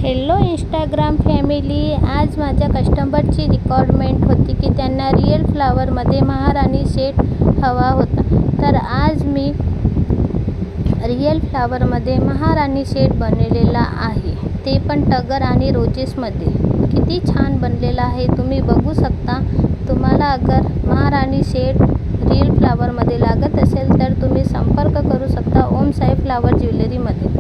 Hello Instagram family, आज माझ्या कस्टमरची requirement होती की त्यांना रिअल फ्लावरमध्ये महाराणी सेट हवा होता. तर आज मी रिअल फ्लावरमध्ये महाराणी सेट बनवलेला आहे, ते पण टगर आणि रोजेसमध्ये. किती छान बनलेला आहे, तुम्ही बघू शकता. तुम्हाला अगर महाराणी सेट रिअल फ्लावरमध्ये लागत असेल तर तुम्ही संपर्क करू शकता ओम साई फ्लावर ज्वेलरीमध्ये.